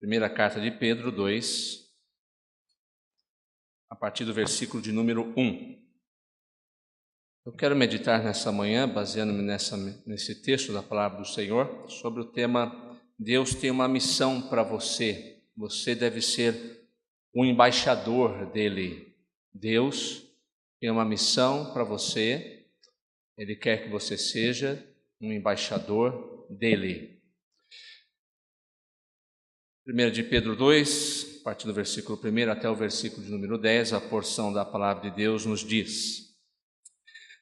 Primeira carta de Pedro 2, a partir do versículo de número 1. Eu quero meditar nessa manhã, baseando-me nesse texto da palavra do Senhor, sobre o tema Deus tem uma missão para você. Você deve ser um embaixador dele. Deus tem uma missão para você. Ele quer que você seja um embaixador dele. 1 de Pedro 2, a partir do versículo 1 até o versículo de número 10, a porção da palavra de Deus nos diz: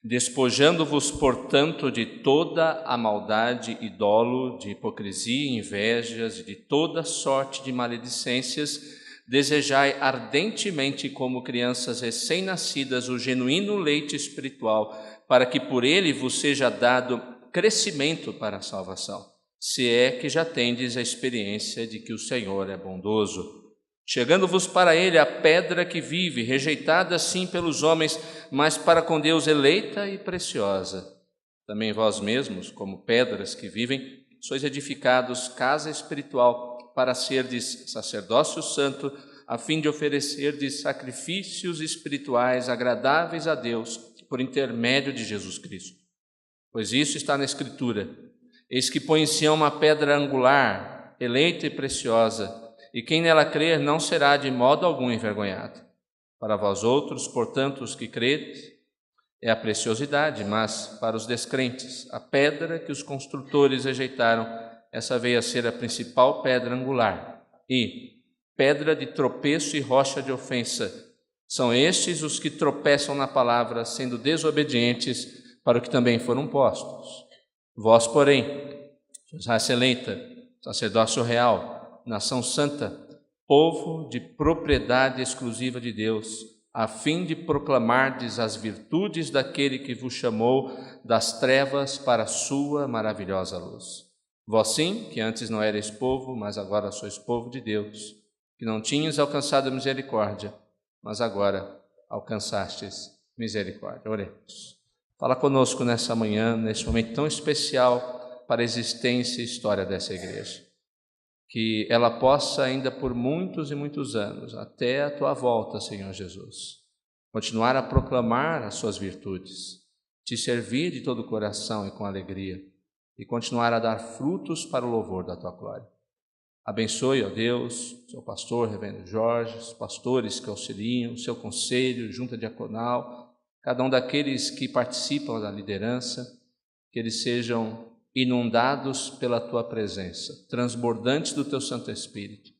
Despojando-vos, portanto, de toda a maldade e dolo, de hipocrisia e invejas, e de toda sorte de maledicências, desejai ardentemente, como crianças recém-nascidas, o genuíno leite espiritual, para que por ele vos seja dado crescimento para a salvação, se é que já tendes a experiência de que o Senhor é bondoso. Chegando-vos para ele a pedra que vive, rejeitada sim pelos homens, mas para com Deus eleita e preciosa. Também vós mesmos, como pedras que vivem, sois edificados casa espiritual, para serdes sacerdócio santo, a fim de oferecerdes sacrifícios espirituais agradáveis a Deus, por intermédio de Jesus Cristo. Pois isso está na Escritura: Eis que põe em Sião uma pedra angular, eleita e preciosa, e quem nela crer não será de modo algum envergonhado. Para vós outros, portanto, os que credes, é a preciosidade, mas para os descrentes, a pedra que os construtores rejeitaram, essa veio a ser a principal pedra angular, e pedra de tropeço e rocha de ofensa. São estes os que tropeçam na palavra, sendo desobedientes para o que também foram postos. Vós, porém, sois raça eleita, sacerdócio real, nação santa, povo de propriedade exclusiva de Deus, a fim de proclamardes as virtudes daquele que vos chamou das trevas para a sua maravilhosa luz. Vós sim, que antes não erais povo, mas agora sois povo de Deus, que não tinhas alcançado a misericórdia, mas agora alcançastes misericórdia. Oremos. Fala conosco nessa manhã, nesse momento tão especial para a existência e história dessa igreja. Que ela possa ainda por muitos e muitos anos, até a tua volta, Senhor Jesus, continuar a proclamar as suas virtudes, te servir de todo o coração e com alegria, e continuar a dar frutos para o louvor da tua glória. Abençoe, ó Deus, seu pastor, reverendo Jorge, os pastores que auxiliam, o seu conselho, junta diaconal, cada um daqueles que participam da liderança, que eles sejam inundados pela tua presença, transbordantes do teu Santo Espírito,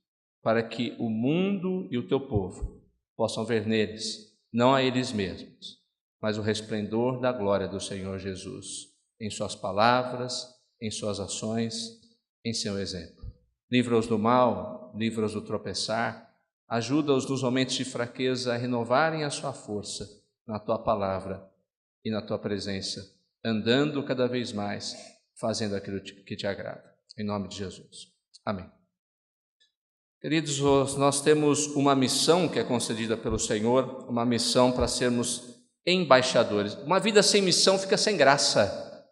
para que o mundo e o teu povo possam ver neles, não a eles mesmos, mas o resplendor da glória do Senhor Jesus, em suas palavras, em suas ações, em seu exemplo. Livra-os do mal, livra-os do tropeçar, ajuda-os nos momentos de fraqueza a renovarem a sua força na tua palavra e na tua presença, andando cada vez mais, fazendo aquilo que te agrada. Em nome de Jesus. Amém. Queridos, nós temos uma missão que é concedida pelo Senhor, uma missão para sermos embaixadores. Uma vida sem missão fica sem graça.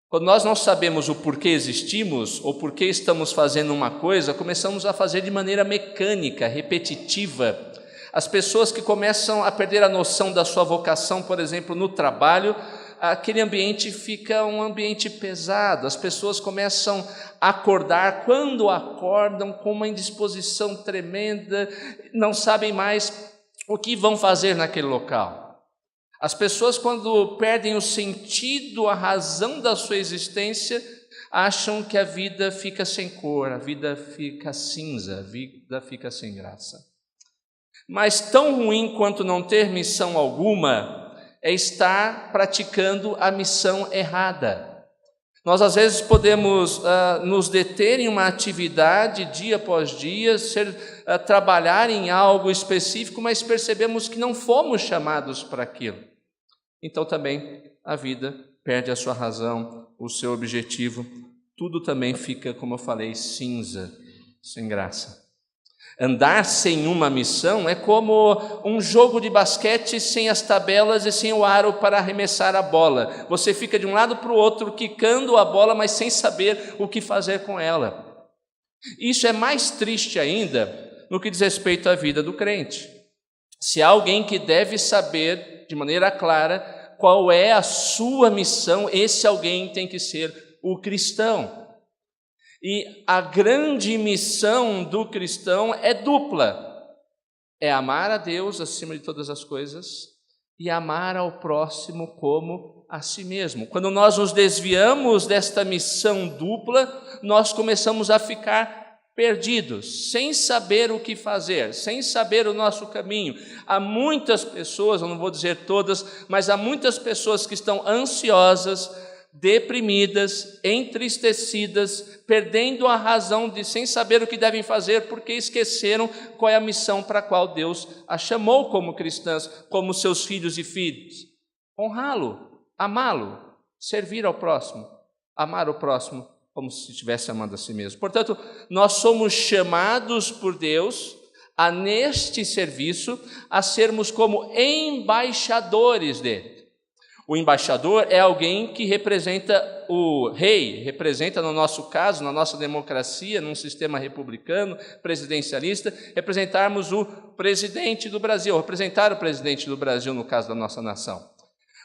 Quando nós não sabemos o porquê existimos ou porquê estamos fazendo uma coisa, começamos a fazer de maneira mecânica, repetitiva. As pessoas que começam a perder a noção da sua vocação, por exemplo, no trabalho, aquele ambiente fica um ambiente pesado, as pessoas começam a acordar, quando acordam com uma indisposição tremenda, não sabem mais o que vão fazer naquele local. As pessoas, quando perdem o sentido, a razão da sua existência, acham que a vida fica sem cor, a vida fica cinza, a vida fica sem graça. Mas tão ruim quanto não ter missão alguma é estar praticando a missão errada. Nós às vezes podemos nos deter em uma atividade dia após dia, trabalhar em algo específico, mas percebemos que não fomos chamados para aquilo. Então também a vida perde a sua razão, o seu objetivo, tudo também fica, como eu falei, cinza, sem graça. Andar sem uma missão é como um jogo de basquete sem as tabelas e sem o aro para arremessar a bola. Você fica de um lado para o outro, quicando a bola, mas sem saber o que fazer com ela. Isso é mais triste ainda no que diz respeito à vida do crente. Se há alguém que deve saber de maneira clara qual é a sua missão, esse alguém tem que ser o cristão. E a grande missão do cristão é dupla. É amar a Deus acima de todas as coisas e amar ao próximo como a si mesmo. Quando nós nos desviamos desta missão dupla, nós começamos a ficar perdidos, sem saber o que fazer, sem saber o nosso caminho. Há muitas pessoas, eu não vou dizer todas, mas há muitas pessoas que estão ansiosas, deprimidas, entristecidas, perdendo a razão sem saber o que devem fazer, porque esqueceram qual é a missão para a qual Deus a chamou como cristãs, como seus filhos e filhas. Honrá-lo, amá-lo, servir ao próximo, amar o próximo como se estivesse amando a si mesmo. Portanto, nós somos chamados por Deus a, neste serviço, a sermos como embaixadores dele. O embaixador é alguém que representa o rei, representa, no nosso caso, na nossa democracia, num sistema republicano, presidencialista, representarmos o presidente do Brasil, representar o presidente do Brasil, no caso da nossa nação.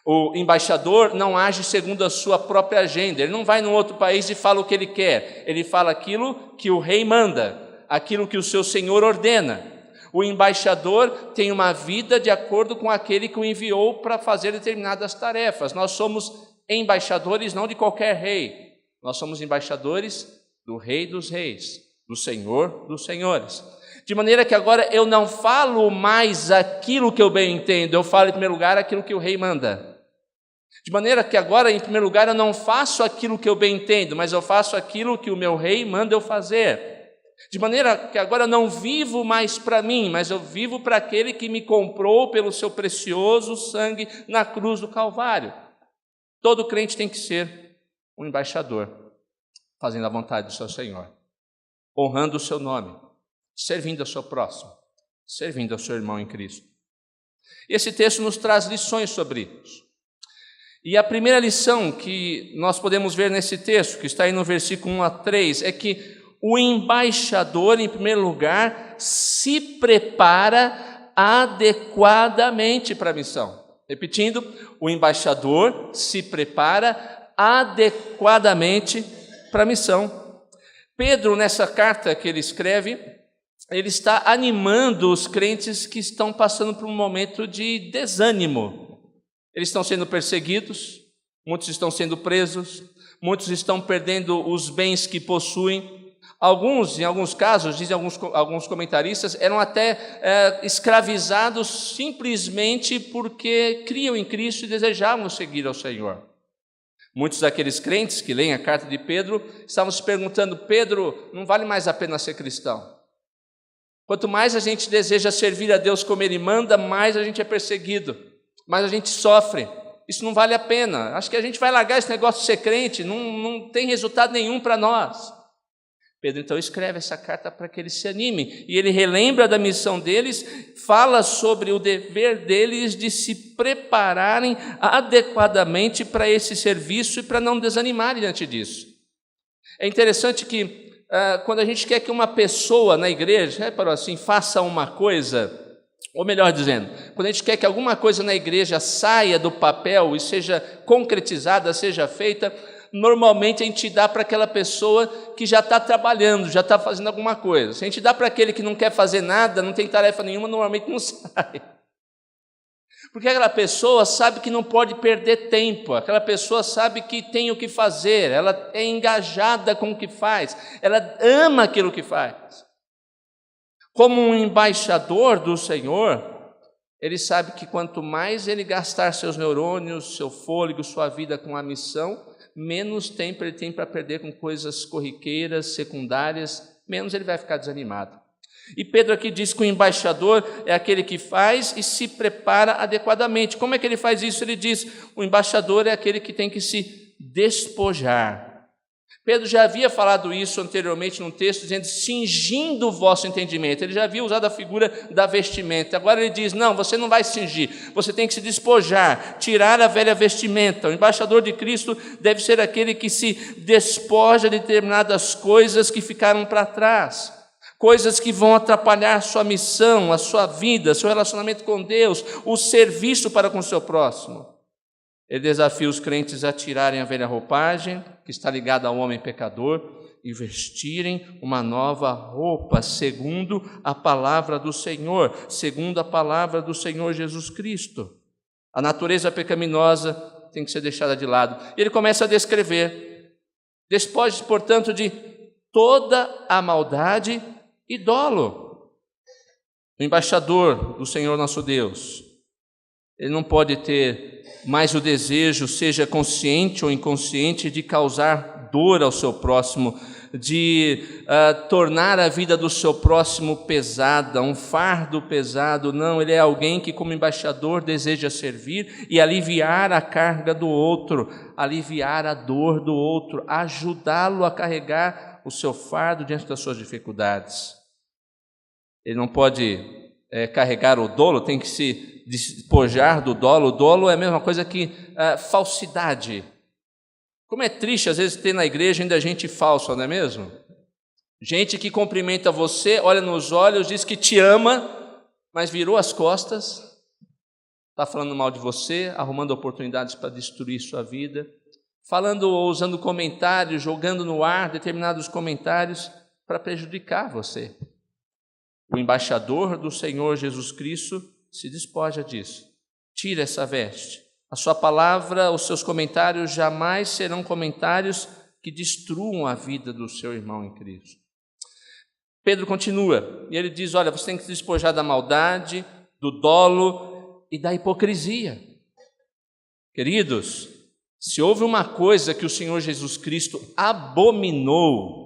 O embaixador não age segundo a sua própria agenda, ele não vai num outro país e fala o que ele quer, ele fala aquilo que o rei manda, aquilo que o seu senhor ordena. O embaixador tem uma vida de acordo com aquele que o enviou para fazer determinadas tarefas. Nós somos embaixadores não de qualquer rei, nós somos embaixadores do Rei dos Reis, do Senhor dos Senhores. De maneira que agora eu não falo mais aquilo que eu bem entendo, eu falo em primeiro lugar aquilo que o rei manda. De maneira que agora, em primeiro lugar, eu não faço aquilo que eu bem entendo, mas eu faço aquilo que o meu rei manda eu fazer. De maneira que agora eu não vivo mais para mim, mas eu vivo para aquele que me comprou pelo seu precioso sangue na cruz do Calvário. Todo crente tem que ser um embaixador, fazendo a vontade do seu Senhor, honrando o seu nome, servindo ao seu próximo, servindo ao seu irmão em Cristo. Esse texto nos traz lições sobre isso. E a primeira lição que nós podemos ver nesse texto, que está aí no versículo 1 a 3, é que o embaixador, em primeiro lugar, se prepara adequadamente para a missão. Repetindo, o embaixador se prepara adequadamente para a missão. Pedro, nessa carta que ele escreve, ele está animando os crentes que estão passando por um momento de desânimo. Eles estão sendo perseguidos, muitos estão sendo presos, muitos estão perdendo os bens que possuem. Alguns, em alguns casos, dizem alguns comentaristas, eram até escravizados simplesmente porque criam em Cristo e desejavam seguir ao Senhor. Muitos daqueles crentes que leem a carta de Pedro estavam se perguntando: Pedro, não vale mais a pena ser cristão? Quanto mais a gente deseja servir a Deus como Ele manda, mais a gente é perseguido, mais a gente sofre. Isso não vale a pena. Acho que a gente vai largar esse negócio de ser crente, não tem resultado nenhum para nós. Pedro então escreve essa carta para que eles se animem, e ele relembra da missão deles, fala sobre o dever deles de se prepararem adequadamente para esse serviço e para não desanimarem diante disso. É interessante que quando a gente quer que uma pessoa na igreja, faça uma coisa, ou melhor dizendo, quando a gente quer que alguma coisa na igreja saia do papel e seja concretizada, seja feita, normalmente a gente dá para aquela pessoa que já está trabalhando, já está fazendo alguma coisa. Se a gente dá para aquele que não quer fazer nada, não tem tarefa nenhuma, normalmente não sai. Porque aquela pessoa sabe que não pode perder tempo, aquela pessoa sabe que tem o que fazer, ela é engajada com o que faz, ela ama aquilo que faz. Como um embaixador do Senhor, ele sabe que quanto mais ele gastar seus neurônios, seu fôlego, sua vida com a missão, menos tempo ele tem para perder com coisas corriqueiras, secundárias, menos ele vai ficar desanimado. E Pedro aqui diz que o embaixador é aquele que faz e se prepara adequadamente. Como é que ele faz isso? Ele diz: o embaixador é aquele que tem que se despojar. Pedro já havia falado isso anteriormente num texto, dizendo, cingindo o vosso entendimento. Ele já havia usado a figura da vestimenta. Agora ele diz, não, você não vai cingir, você tem que se despojar, tirar a velha vestimenta. O embaixador de Cristo deve ser aquele que se despoja de determinadas coisas que ficaram para trás, coisas que vão atrapalhar sua missão, a sua vida, seu relacionamento com Deus, o serviço para com o seu próximo. Ele desafia os crentes a tirarem a velha roupagem, que está ligada ao homem pecador, e vestirem uma nova roupa, segundo a palavra do Senhor, segundo a palavra do Senhor Jesus Cristo. A natureza pecaminosa tem que ser deixada de lado. E ele começa a descrever, despoje-se, portanto, de toda a maldade e dolo. O embaixador do Senhor nosso Deus, ele não pode ter mais o desejo, seja consciente ou inconsciente, de causar dor ao seu próximo, de tornar a vida do seu próximo pesada, um fardo pesado. Não, ele é alguém que, como embaixador, deseja servir e aliviar a carga do outro, aliviar a dor do outro, ajudá-lo a carregar o seu fardo diante das suas dificuldades. Ele não pode carregar o dolo, tem que se despojar do dolo. O dolo é a mesma coisa que falsidade. Como é triste às vezes ter na igreja ainda gente falsa, não é mesmo? Gente que cumprimenta você, olha nos olhos, diz que te ama, mas virou as costas, está falando mal de você, arrumando oportunidades para destruir sua vida, falando ou usando comentários, jogando no ar determinados comentários para prejudicar você. O embaixador do Senhor Jesus Cristo se despoja disso. Tira essa veste. A sua palavra, os seus comentários jamais serão comentários que destruam a vida do seu irmão em Cristo. Pedro continua, e ele diz, olha, você tem que se despojar da maldade, do dolo e da hipocrisia. Queridos, se houve uma coisa que o Senhor Jesus Cristo abominou,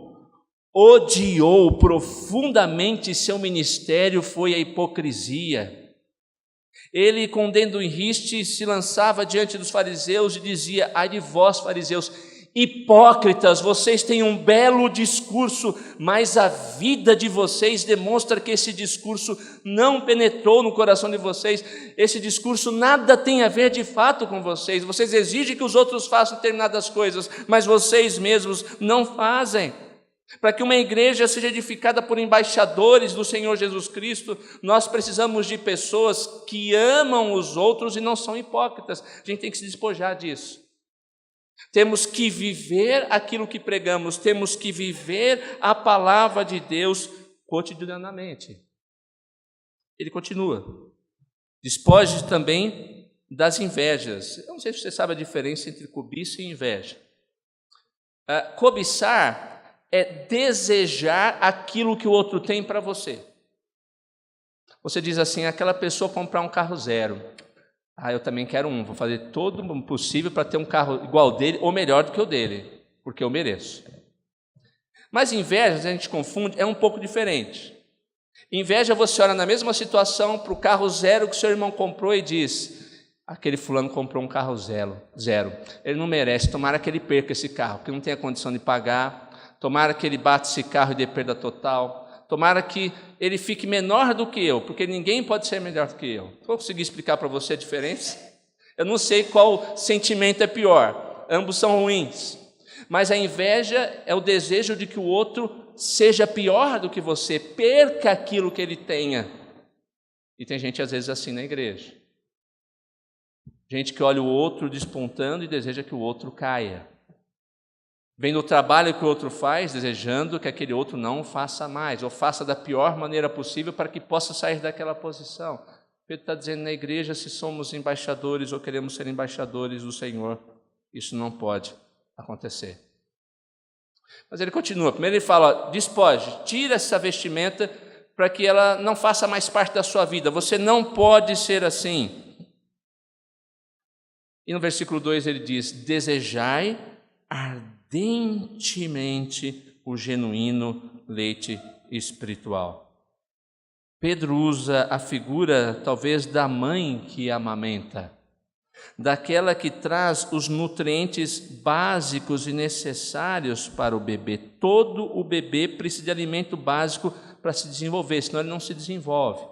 odiou profundamente seu ministério, foi a hipocrisia. Ele, com dedo em riste, se lançava diante dos fariseus e dizia, ai de vós, fariseus, hipócritas, vocês têm um belo discurso, mas a vida de vocês demonstra que esse discurso não penetrou no coração de vocês, esse discurso nada tem a ver de fato com vocês. Vocês exigem que os outros façam determinadas coisas, mas vocês mesmos não fazem. Para que uma igreja seja edificada por embaixadores do Senhor Jesus Cristo, nós precisamos de pessoas que amam os outros e não são hipócritas. A gente tem que se despojar disso. Temos que viver aquilo que pregamos, temos que viver a palavra de Deus cotidianamente. Ele continua. Despoje também das invejas. Eu não sei se você sabe a diferença entre cobiça e inveja. Cobiçar é desejar aquilo que o outro tem para você. Você diz assim, aquela pessoa comprar um carro zero. Eu também quero um, vou fazer todo o possível para ter um carro igual dele ou melhor do que o dele, porque eu mereço. Mas inveja, a gente confunde, é um pouco diferente. Inveja, você olha na mesma situação para o carro zero que o seu irmão comprou e diz, aquele fulano comprou um carro zero. Ele não merece, tomara que ele perca esse carro, que não tem a condição de pagar. Tomara que ele bata esse carro e dê perda total. Tomara que ele fique menor do que eu, porque ninguém pode ser melhor do que eu. Vou conseguir explicar para você a diferença? Eu não sei qual sentimento é pior. Ambos são ruins. Mas a inveja é o desejo de que o outro seja pior do que você, perca aquilo que ele tenha. E tem gente às vezes assim na igreja. Gente que olha o outro despontando e deseja que o outro caia. Vem do trabalho que o outro faz, desejando que aquele outro não faça mais, ou faça da pior maneira possível para que possa sair daquela posição. Pedro está dizendo na igreja, se somos embaixadores ou queremos ser embaixadores do Senhor, isso não pode acontecer. Mas ele continua, primeiro ele fala, despoje, tira essa vestimenta para que ela não faça mais parte da sua vida, você não pode ser assim. E no versículo 2 ele diz, desejai ardentemente o genuíno leite espiritual. Pedro usa a figura talvez da mãe que amamenta. daquela que traz os nutrientes básicos e necessários para o bebê. Todo o bebê precisa de alimento básico para se desenvolver, senão ele não se desenvolve.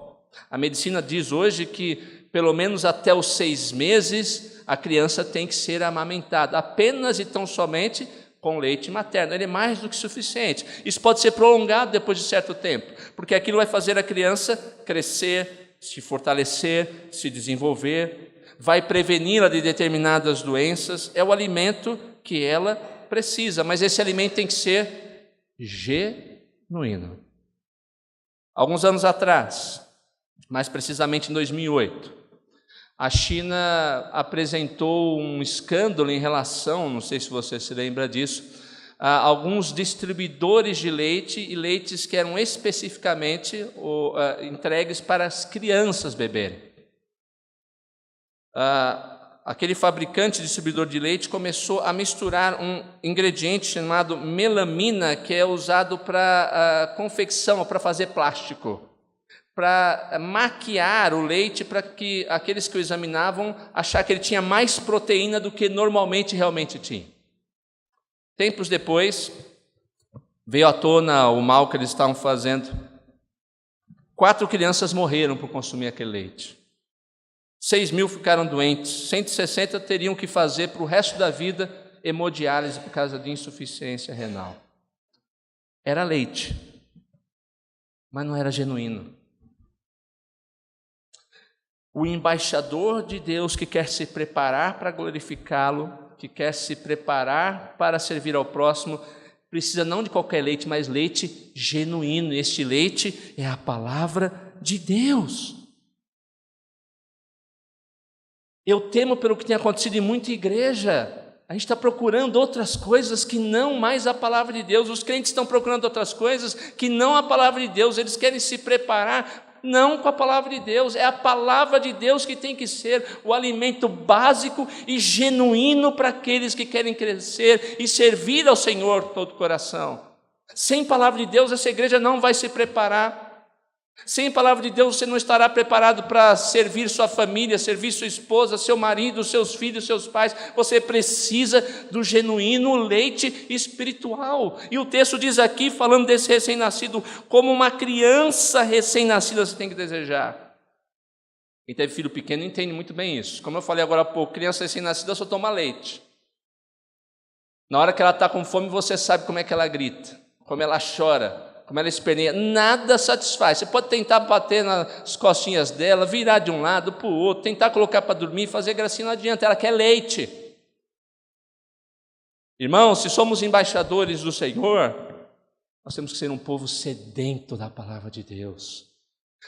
A medicina diz hoje que, pelo menos até os 6 meses, a criança tem que ser amamentada, apenas e tão somente com leite materno. Ele é mais do que suficiente. Isso pode ser prolongado depois de certo tempo, porque aquilo vai fazer a criança crescer, se fortalecer, se desenvolver, vai preveni-la de determinadas doenças. É o alimento que ela precisa, mas esse alimento tem que ser genuíno. Alguns anos atrás, mais precisamente em 2008, a China apresentou um escândalo em relação, não sei se você se lembra disso, a alguns distribuidores de leite e leites que eram especificamente entregues para as crianças beberem. Aquele fabricante distribuidor de leite começou a misturar um ingrediente chamado melamina, que é usado para confecção, para fazer plástico, para maquiar o leite, para que aqueles que o examinavam achar que ele tinha mais proteína do que normalmente realmente tinha. Tempos depois, veio à tona o mal que eles estavam fazendo. 4 crianças morreram por consumir aquele leite. 6.000 ficaram doentes, 160 teriam que fazer para o resto da vida hemodiálise por causa de insuficiência renal. Era leite, mas não era genuíno. O embaixador de Deus que quer se preparar para glorificá-lo, que quer se preparar para servir ao próximo, precisa não de qualquer leite, mas leite genuíno. Este leite é a palavra de Deus. Eu temo pelo que tem acontecido em muita igreja. A gente está procurando outras coisas que não mais a palavra de Deus. Os crentes estão procurando outras coisas que não a palavra de Deus. Eles querem se preparar não com a palavra de Deus. É a palavra de Deus que tem que ser o alimento básico e genuíno para aqueles que querem crescer e servir ao Senhor de todo o coração. Sem palavra de Deus, essa igreja não vai se preparar. Sem a palavra de Deus, você não estará preparado para servir sua família, servir sua esposa, seu marido, seus filhos, seus pais. Você precisa do genuíno leite espiritual. E o texto diz aqui, falando desse recém-nascido, como uma criança recém-nascida você tem que desejar. Quem teve filho pequeno entende muito bem isso. Como eu falei agora há pouco, criança recém-nascida só toma leite. Na hora que ela está com fome, você sabe como é que ela grita, como ela chora, como ela esperneia, nada satisfaz. Você pode tentar bater nas costinhas dela, virar de um lado para o outro, tentar colocar para dormir, fazer gracinha, não adianta, ela quer leite. Irmãos, se somos embaixadores do Senhor, nós temos que ser um povo sedento da palavra de Deus,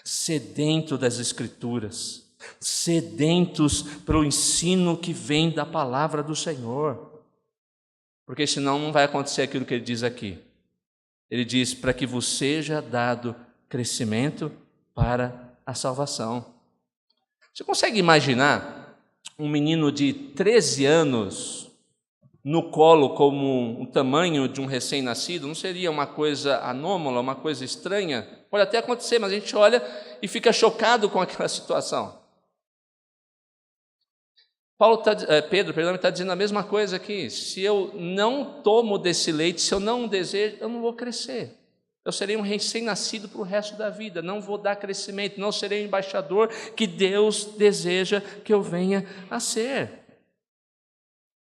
sedento das Escrituras, sedentos pelo ensino que vem da palavra do Senhor, porque senão não vai acontecer aquilo que ele diz aqui. Ele diz, para que vos seja dado crescimento para a salvação. Você consegue imaginar um menino de 13 anos no colo como o tamanho de um recém-nascido? Não seria uma coisa anômala, uma coisa estranha? Pode até acontecer, mas a gente olha e fica chocado com aquela situação. Pedro está dizendo a mesma coisa aqui. Se eu não tomo desse leite, se eu não desejo, eu não vou crescer. Eu serei um recém-nascido para o resto da vida, não vou dar crescimento, não serei o embaixador que Deus deseja que eu venha a ser.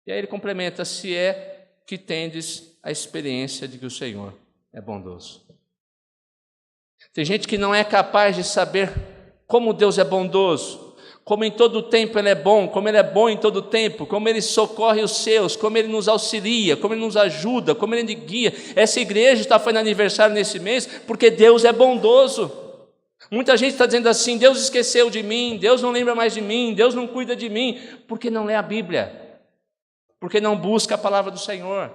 E aí ele complementa, se é que tendes a experiência de que o Senhor é bondoso. Tem gente que não é capaz de saber como Deus é bondoso, como em todo tempo Ele é bom, como Ele é bom em todo tempo, como Ele socorre os seus, como Ele nos auxilia, como Ele nos ajuda, como Ele nos guia. Essa igreja está fazendo aniversário nesse mês porque Deus é bondoso. Muita gente está dizendo assim, Deus esqueceu de mim, Deus não lembra mais de mim, Deus não cuida de mim, porque não lê a Bíblia, porque não busca a palavra do Senhor,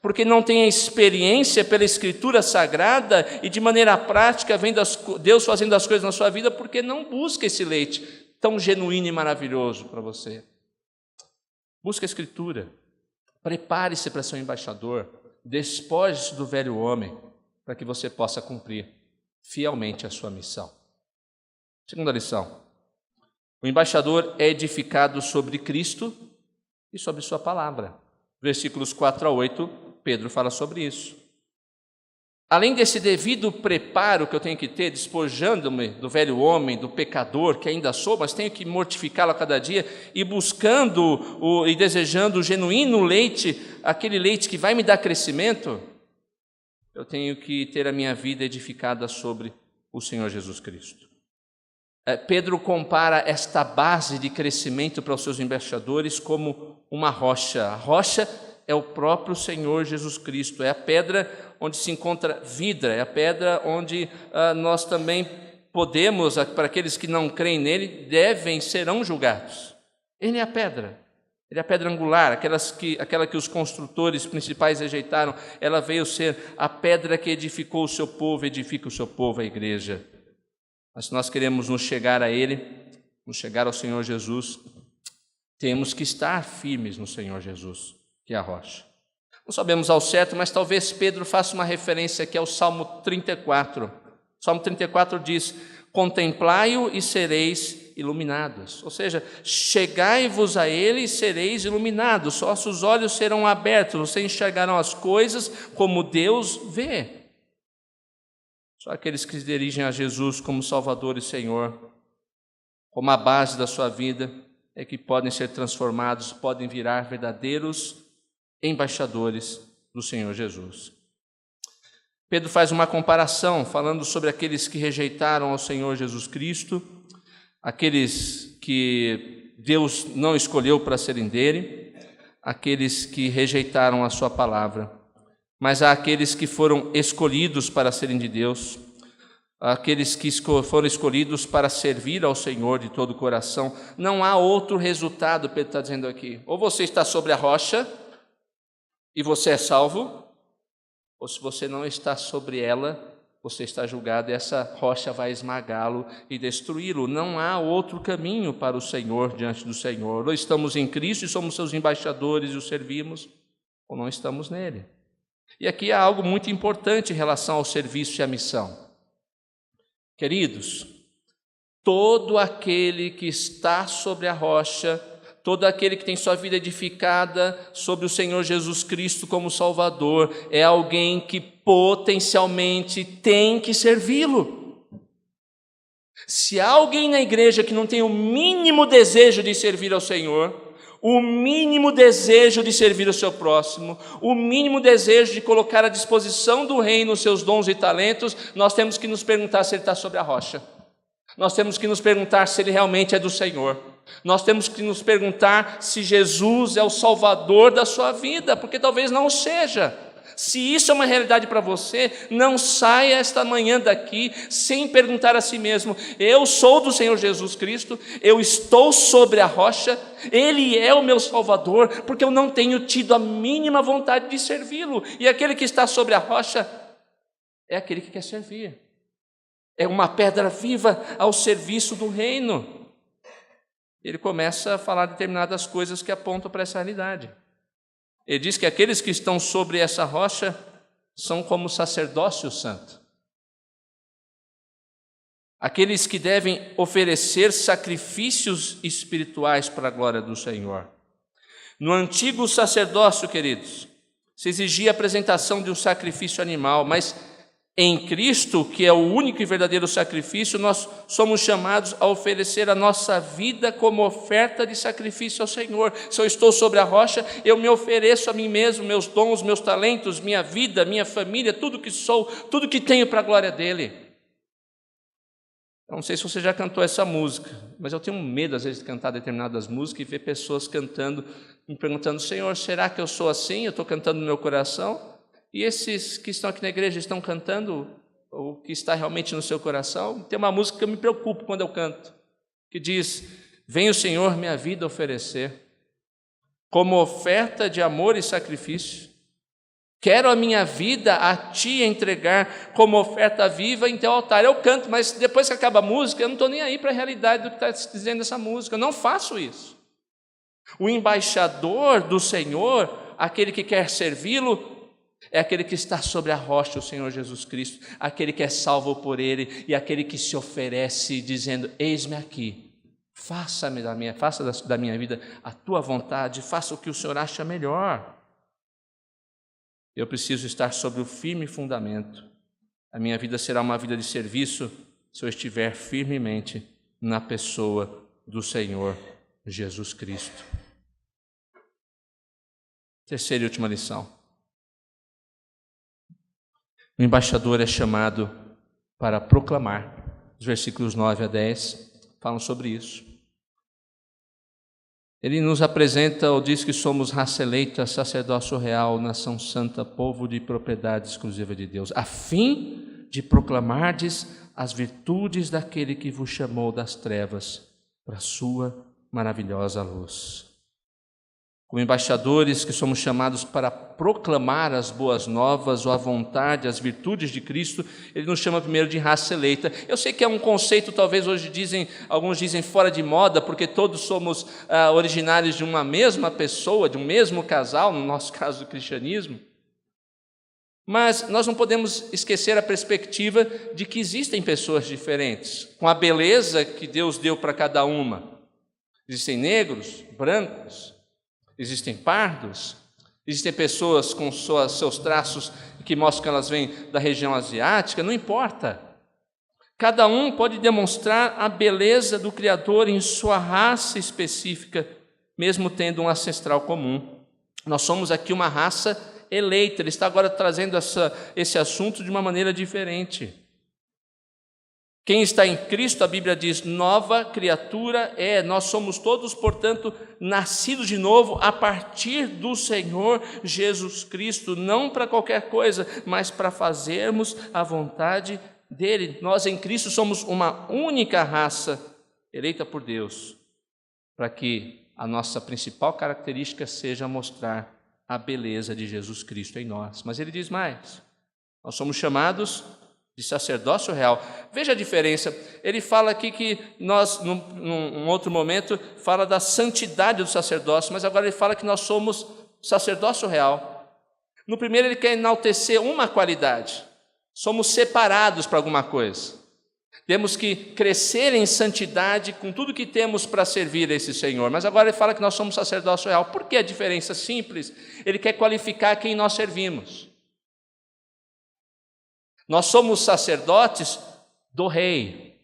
porque não tem a experiência pela Escritura Sagrada e de maneira prática vendo Deus fazendo as coisas na sua vida, porque não busca esse leite tão genuíno e maravilhoso para você. Busca a Escritura, prepare-se para ser um embaixador, despoje-se do velho homem, para que você possa cumprir fielmente a sua missão. Segunda lição, O embaixador é edificado sobre Cristo e sobre sua palavra. Versículos 4 a 8, Pedro fala sobre isso. Além desse devido preparo que eu tenho que ter, despojando-me do velho homem, do pecador que ainda sou, mas tenho que mortificá-lo a cada dia e buscando e desejando o genuíno leite, aquele leite que vai me dar crescimento, eu tenho que ter a minha vida edificada sobre o Senhor Jesus Cristo. Pedro compara esta base de crescimento para os seus embaixadores como uma rocha. A rocha é o próprio Senhor Jesus Cristo, é a pedra onde se encontra vida, é a pedra onde nós também podemos, para aqueles que não creem nele, serão julgados. Ele é a pedra angular, aquela que os construtores principais rejeitaram, ela veio ser a pedra que edificou o seu povo, edifica o seu povo, a igreja. Mas se nós queremos nos chegar a ele, nos chegar ao Senhor Jesus, temos que estar firmes no Senhor Jesus, que é a rocha. Não sabemos ao certo, mas talvez Pedro faça uma referência aqui ao Salmo 34. O Salmo 34 diz: contemplai-o e sereis iluminados. Ou seja, chegai-vos a ele e sereis iluminados. Vossos olhos serão abertos, vocês enxergarão as coisas como Deus vê. Só aqueles que se dirigem a Jesus como Salvador e Senhor, como a base da sua vida, é que podem ser transformados, podem virar verdadeiros embaixadores do Senhor Jesus. Pedro faz uma comparação, falando sobre aqueles que rejeitaram ao Senhor Jesus Cristo, aqueles que Deus não escolheu para serem dele, aqueles que rejeitaram a sua palavra, mas há aqueles que foram escolhidos para serem de Deus, aqueles que foram escolhidos para servir ao Senhor de todo o coração. Não há outro resultado, Pedro está dizendo aqui. Ou você está sobre a rocha e você é salvo, ou se você não está sobre ela, você está julgado e essa rocha vai esmagá-lo e destruí-lo. Não há outro caminho para o Senhor diante do Senhor. Ou estamos em Cristo e somos seus embaixadores e o servimos, ou não estamos nele. E aqui há algo muito importante em relação ao serviço e à missão. Queridos, todo aquele que está sobre a rocha, todo aquele que tem sua vida edificada sobre o Senhor Jesus Cristo como Salvador, é alguém que potencialmente tem que servi-lo. Se há alguém na igreja que não tem o mínimo desejo de servir ao Senhor, o mínimo desejo de servir o seu próximo, o mínimo desejo de colocar à disposição do reino os seus dons e talentos, nós temos que nos perguntar se ele está sobre a rocha. Nós temos que nos perguntar se ele realmente é do Senhor. Nós temos que nos perguntar se Jesus é o Salvador da sua vida, porque talvez não seja. Se isso é uma realidade para você, não saia esta manhã daqui sem perguntar a si mesmo: eu sou do Senhor Jesus Cristo, eu estou sobre a rocha, Ele é o meu Salvador, porque eu não tenho tido a mínima vontade de servi-lo. E aquele que está sobre a rocha é aquele que quer servir. É uma pedra viva ao serviço do reino. Ele começa a falar determinadas coisas que apontam para essa realidade. Ele diz que aqueles que estão sobre essa rocha são como sacerdócio santo. Aqueles que devem oferecer sacrifícios espirituais para a glória do Senhor. No antigo sacerdócio, queridos, se exigia a apresentação de um sacrifício animal, mas em Cristo, que é o único e verdadeiro sacrifício, nós somos chamados a oferecer a nossa vida como oferta de sacrifício ao Senhor. Se eu estou sobre a rocha, eu me ofereço a mim mesmo, meus dons, meus talentos, minha vida, minha família, tudo que sou, tudo que tenho para a glória dele. Eu não sei se você já cantou essa música, mas eu tenho medo às vezes de cantar determinadas músicas e ver pessoas cantando, me perguntando: Senhor, será que eu sou assim? Eu estou cantando no meu coração? E esses que estão aqui na igreja estão cantando o que está realmente no seu coração? Tem uma música que eu me preocupo quando eu canto, que diz: vem o Senhor minha vida oferecer, como oferta de amor e sacrifício. Quero a minha vida a Ti entregar como oferta viva em Teu altar. Eu canto, mas depois que acaba a música, eu não estou nem aí para a realidade do que está se dizendo essa música. Eu não faço isso. O embaixador do Senhor, aquele que quer servi-lo, é aquele que está sobre a rocha, o Senhor Jesus Cristo, aquele que é salvo por Ele e aquele que se oferece dizendo: eis-me aqui, faça da minha vida a tua vontade, faça o que o Senhor acha melhor. Eu preciso estar sobre o firme fundamento. A minha vida será uma vida de serviço se eu estiver firmemente na pessoa do Senhor Jesus Cristo. Terceira e última lição. O embaixador é chamado para proclamar. Os versículos 9 a 10 falam sobre isso. Ele nos apresenta ou diz que somos raça eleita, sacerdócio real, nação santa, povo de propriedade exclusiva de Deus, a fim de proclamardes as virtudes daquele que vos chamou das trevas para a sua maravilhosa luz. Como embaixadores que somos chamados para proclamar as boas novas, ou a vontade, as virtudes de Cristo, ele nos chama primeiro de raça eleita. Eu sei que é um conceito, talvez hoje alguns dizem fora de moda, porque todos somos originários de uma mesma pessoa, de um mesmo casal, no nosso caso do cristianismo. Mas nós não podemos esquecer a perspectiva de que existem pessoas diferentes, com a beleza que Deus deu para cada uma. Existem negros, brancos, existem pardos, existem pessoas com seus traços que mostram que elas vêm da região asiática, não importa. Cada um pode demonstrar a beleza do Criador em sua raça específica, mesmo tendo um ancestral comum. Nós somos aqui uma raça eleita. Ele está agora trazendo esse assunto de uma maneira diferente. Quem está em Cristo, a Bíblia diz, nova criatura é. Nós somos todos, portanto, nascidos de novo a partir do Senhor Jesus Cristo, não para qualquer coisa, mas para fazermos a vontade dele. Nós em Cristo somos uma única raça eleita por Deus, para que a nossa principal característica seja mostrar a beleza de Jesus Cristo em nós. Mas ele diz mais, nós somos chamados de sacerdócio real. Veja a diferença, ele fala aqui que nós, num outro momento, fala da santidade do sacerdócio, mas agora ele fala que nós somos sacerdócio real. No primeiro ele quer enaltecer uma qualidade, somos separados para alguma coisa. Temos que crescer em santidade com tudo que temos para servir a esse Senhor. Mas agora ele fala que nós somos sacerdócio real. Por que a diferença? Simples. Ele quer qualificar quem nós servimos. Nós somos sacerdotes do Rei.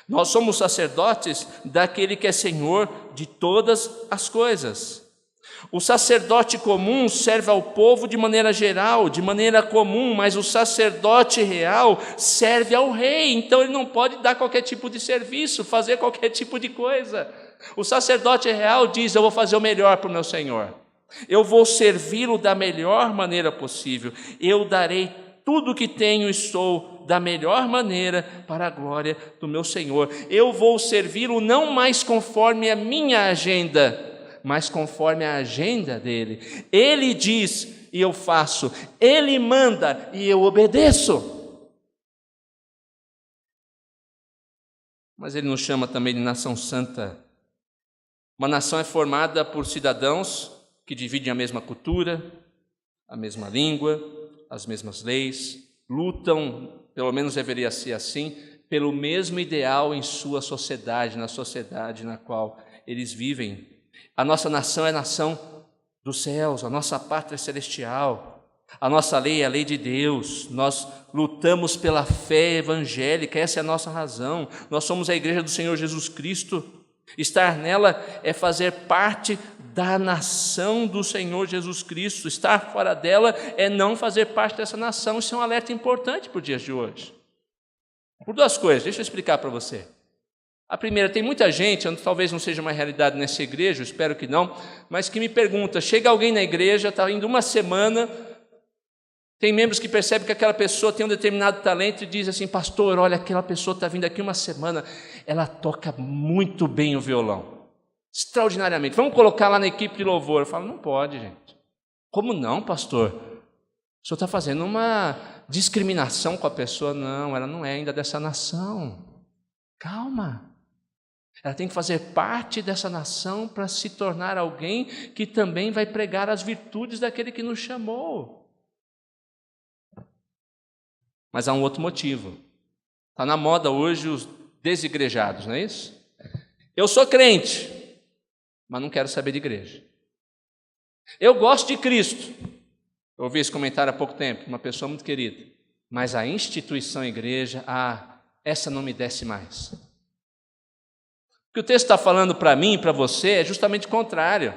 Nós somos sacerdotes daquele que é Senhor de todas as coisas. O sacerdote comum serve ao povo de maneira geral, de maneira comum, mas o sacerdote real serve ao rei, então ele não pode dar qualquer tipo de serviço, fazer qualquer tipo de coisa. O sacerdote real diz, eu vou fazer o melhor para o meu Senhor, eu vou servi-lo da melhor maneira possível, eu darei tudo o que tenho e sou da melhor maneira para a glória do meu Senhor. Eu vou servi-lo não mais conforme a minha agenda, mas conforme a agenda dele. Ele diz e eu faço, ele manda e eu obedeço. Mas ele nos chama também de nação santa. Uma nação é formada por cidadãos que dividem a mesma cultura, a mesma língua, as mesmas leis, lutam, pelo menos deveria ser assim, pelo mesmo ideal em sua sociedade, na sociedade na qual eles vivem. A nossa nação é a nação dos céus, a nossa pátria é celestial, a nossa lei é a lei de Deus, nós lutamos pela fé evangélica, essa é a nossa razão, nós somos a igreja do Senhor Jesus Cristo, estar nela é fazer parte da nação do Senhor Jesus Cristo, estar fora dela é não fazer parte dessa nação. Isso é um alerta importante para os dias de hoje, por duas coisas, deixa eu explicar para você. A primeira, tem muita gente, talvez não seja uma realidade nessa igreja, eu espero que não, mas que me pergunta, chega alguém na igreja, está indo uma semana, tem membros que percebem que aquela pessoa tem um determinado talento e diz assim, pastor, olha, aquela pessoa está vindo aqui uma semana, ela toca muito bem o violão, extraordinariamente, vamos colocar lá na equipe de louvor. Eu falo, não pode, gente. Como não, pastor? O senhor está fazendo uma discriminação com a pessoa. Não, ela não é ainda dessa nação. Calma. Ela tem que fazer parte dessa nação para se tornar alguém que também vai pregar as virtudes daquele que nos chamou. Mas há um outro motivo. Está na moda hoje os desigrejados, não é isso? Eu sou crente, mas não quero saber de igreja. Eu gosto de Cristo. Eu ouvi esse comentário há pouco tempo, uma pessoa muito querida. Mas a instituição igreja, essa não me desce mais. O que o texto está falando para mim e para você é justamente o contrário.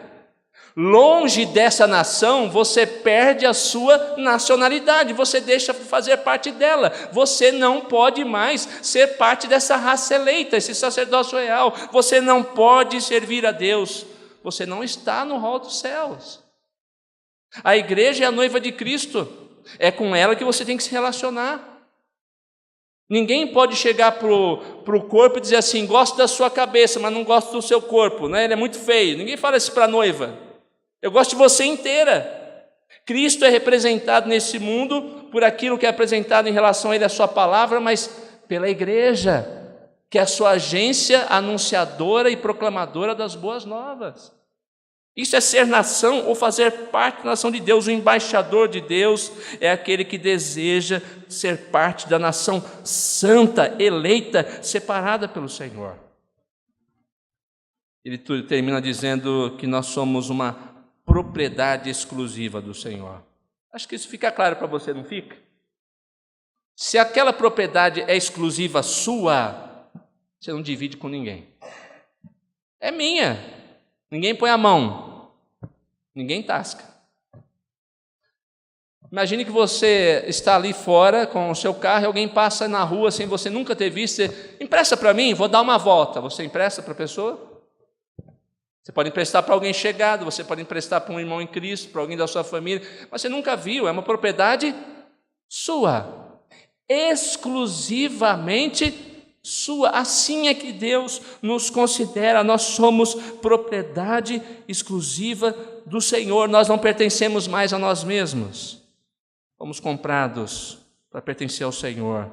Longe dessa nação, você perde a sua nacionalidade, você deixa de fazer parte dela. Você não pode mais ser parte dessa raça eleita, esse sacerdócio real. Você não pode servir a Deus. Você não está no rol dos céus. A igreja é a noiva de Cristo. É com ela que você tem que se relacionar. Ninguém pode chegar para o corpo e dizer assim: gosto da sua cabeça, mas não gosto do seu corpo, né? Ele é muito feio. Ninguém fala isso para a noiva. Eu gosto de você inteira. Cristo é representado nesse mundo por aquilo que é apresentado em relação a Ele, a sua palavra, mas pela igreja, que é a sua agência anunciadora e proclamadora das boas novas. Isso é ser nação ou fazer parte da nação de Deus. O embaixador de Deus é aquele que deseja ser parte da nação santa, eleita, separada pelo Senhor. Ele termina dizendo que nós somos uma propriedade exclusiva do Senhor. Acho que isso fica claro para você, não fica? Se aquela propriedade é exclusiva sua, você não divide com ninguém. É minha. Ninguém põe a mão. Ninguém tasca. Imagine que você está ali fora com o seu carro e alguém passa na rua sem você nunca ter visto. Você empresta para mim, vou dar uma volta. Você empresta para a pessoa? Você pode emprestar para alguém chegado, você pode emprestar para um irmão em Cristo, para alguém da sua família, mas você nunca viu, é uma propriedade sua, exclusivamente sua. Assim é que Deus nos considera, nós somos propriedade exclusiva do Senhor, nós não pertencemos mais a nós mesmos, fomos comprados para pertencer ao Senhor.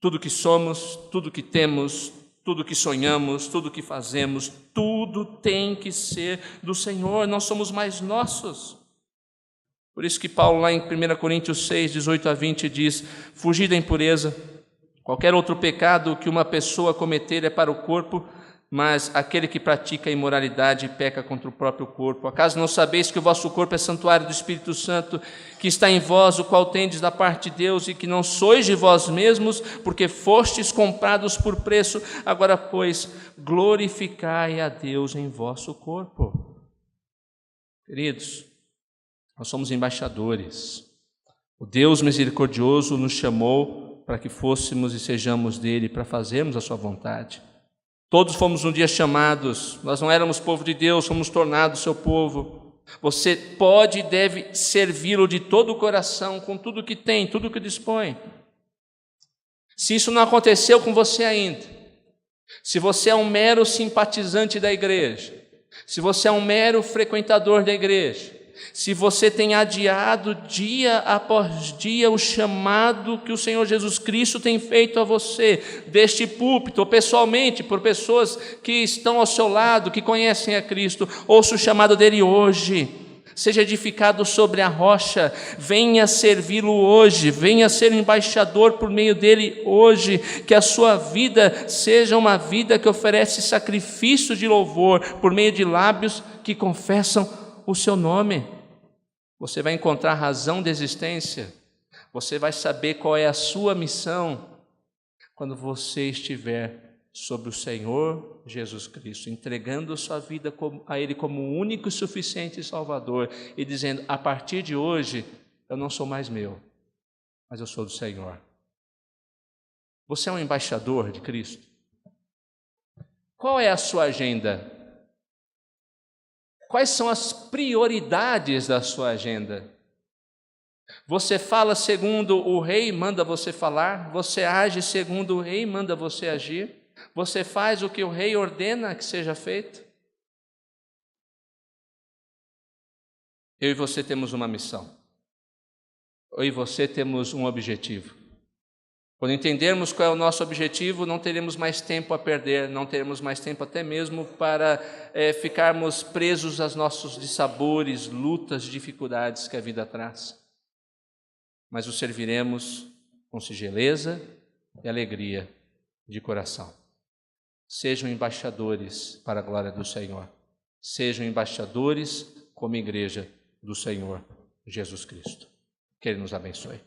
Tudo que somos, tudo que temos, tudo que sonhamos, tudo que fazemos, tudo tem que ser do Senhor, não somos mais nossos. Por isso que Paulo, lá em 1 Coríntios 6, 18 a 20, diz: fugir da impureza. Qualquer outro pecado que uma pessoa cometer é para o corpo, mas aquele que pratica a imoralidade peca contra o próprio corpo. Acaso não sabeis que o vosso corpo é santuário do Espírito Santo, que está em vós, o qual tendes da parte de Deus, e que não sois de vós mesmos, porque fostes comprados por preço? Agora, pois, glorificai a Deus em vosso corpo. Queridos, nós somos embaixadores. O Deus misericordioso nos chamou para que fôssemos e sejamos dele, para fazermos a sua vontade. Todos fomos um dia chamados, nós não éramos povo de Deus, fomos tornados seu povo. Você pode e deve servi-lo de todo o coração, com tudo que tem, tudo que dispõe. Se isso não aconteceu com você ainda, se você é um mero simpatizante da igreja, se você é um mero frequentador da igreja, se você tem adiado dia após dia o chamado que o Senhor Jesus Cristo tem feito a você, deste púlpito, ou pessoalmente, por pessoas que estão ao seu lado, que conhecem a Cristo, ouça o chamado dele hoje. Seja edificado sobre a rocha, venha servi-lo hoje, venha ser embaixador por meio dele hoje, que a sua vida seja uma vida que oferece sacrifício de louvor, por meio de lábios que confessam o seu nome. Você vai encontrar razão de existência, você vai saber qual é a sua missão, quando você estiver sobre o Senhor Jesus Cristo, entregando sua vida a Ele como o único e suficiente Salvador, e dizendo: a partir de hoje, eu não sou mais meu, mas eu sou do Senhor. Você é um embaixador de Cristo? Qual é a sua agenda? Quais são as prioridades da sua agenda? Você fala segundo o rei manda você falar? Você age segundo o rei manda você agir? Você faz o que o rei ordena que seja feito? Eu e você temos uma missão. Eu e você temos um objetivo. Quando entendermos qual é o nosso objetivo, não teremos mais tempo a perder, não teremos mais tempo até mesmo para ficarmos presos aos nossos dissabores, lutas, dificuldades que a vida traz. Mas o serviremos com singeleza e alegria de coração. sejam embaixadores para a glória do Senhor. Sejam embaixadores como igreja do Senhor Jesus Cristo. Que Ele nos abençoe.